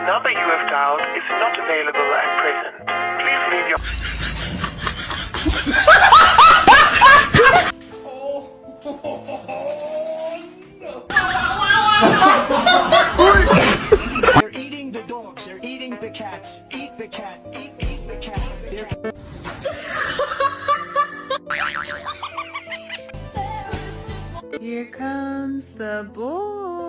number you have dialed is not available at present. Please leave your... They're eating the dogs. They're eating the cats. Eat the cat. Eat the cat. Here comes the boy.